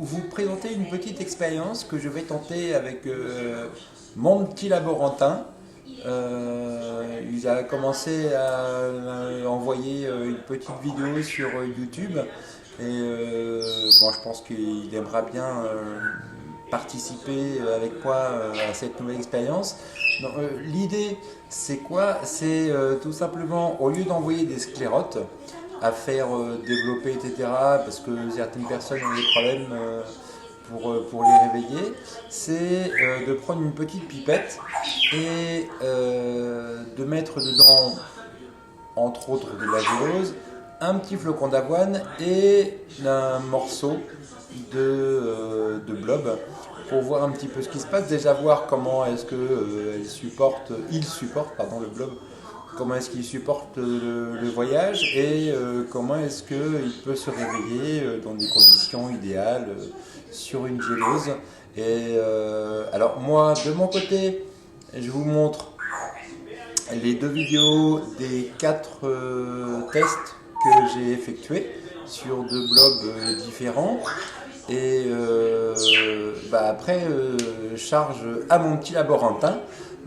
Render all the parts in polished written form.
vous présenter une petite expérience que je vais tenter avec mon petit laborantin. Il a commencé à envoyer une petite vidéo sur YouTube et bon, je pense qu'il aimera bien participer avec moi à cette nouvelle expérience. L'idée, c'est quoi? C'est tout simplement, au lieu d'envoyer des sclérotes à faire développer, etc., parce que certaines personnes ont des problèmes pour les réveiller, c'est de prendre une petite pipette et de mettre dedans, entre autres de la gélose, un petit flocon d'avoine et un morceau de blob pour voir un petit peu ce qui se passe. Déjà voir comment est-ce que il supporte pardon, le blob, comment est-ce qu'il supporte le voyage et comment est-ce qu'il peut se réveiller dans des conditions idéales sur une gélose. Et alors moi, de mon côté, je vous montre les deux vidéos des 4 tests que j'ai effectués sur 2 blogs différents. Et après, charge à mon petit laborantin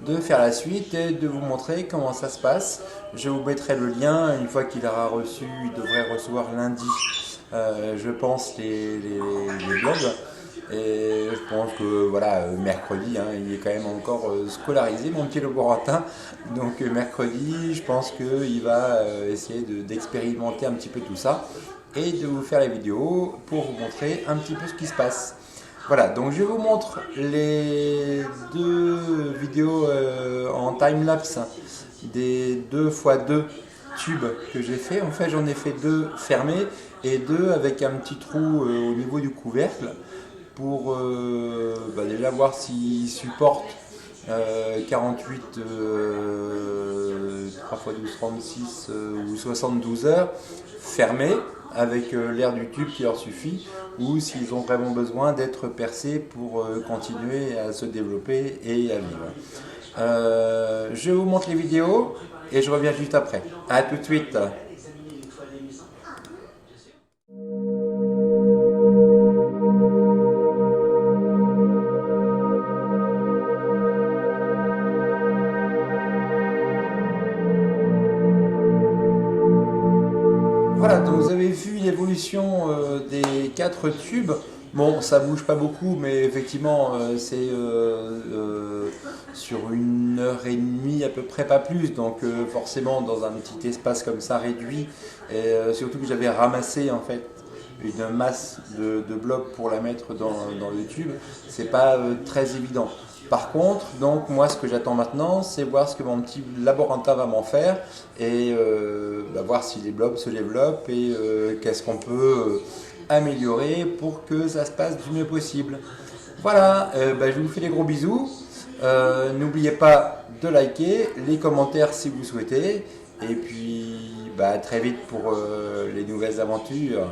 de faire la suite et de vous montrer comment ça se passe. Je vous mettrai le lien une fois qu'il aura reçu, il devrait recevoir lundi, je pense, les blogs. Et je pense que voilà, mercredi, il est quand même encore scolarisé, mon petit laborantin. Donc mercredi, je pense qu'il va essayer d'expérimenter un petit peu tout ça et de vous faire les vidéos pour vous montrer un petit peu ce qui se passe. Voilà, donc je vous montre les 2 vidéos en time-lapse des 2x2 tubes que j'ai fait. En fait, j'en ai fait 2 fermés et 2 avec un petit trou au niveau du couvercle pour déjà voir s'il supporte 48, 3 x 12, 36 ou 72 heures fermés avec l'air du tube qui leur suffit, ou s'ils ont vraiment besoin d'être percés pour continuer à se développer et à vivre. Je vous montre les vidéos et je reviens juste après. A tout de suite. Voilà, donc vous avez vu l'évolution des 4 tubes. Bon, ça bouge pas beaucoup, mais effectivement, c'est sur 1 h 30 à peu près, pas plus. Donc forcément, dans un petit espace comme ça réduit, et surtout que j'avais ramassé en fait une masse de blocs pour la mettre dans le tube, c'est pas très évident. Par contre, donc moi ce que j'attends maintenant, c'est voir ce que mon petit laborantin va m'en faire et voir si les blobs se développent et qu'est-ce qu'on peut améliorer pour que ça se passe du mieux possible. Voilà, je vous fais des gros bisous. N'oubliez pas de liker, les commentaires si vous souhaitez. Et puis très vite pour les nouvelles aventures.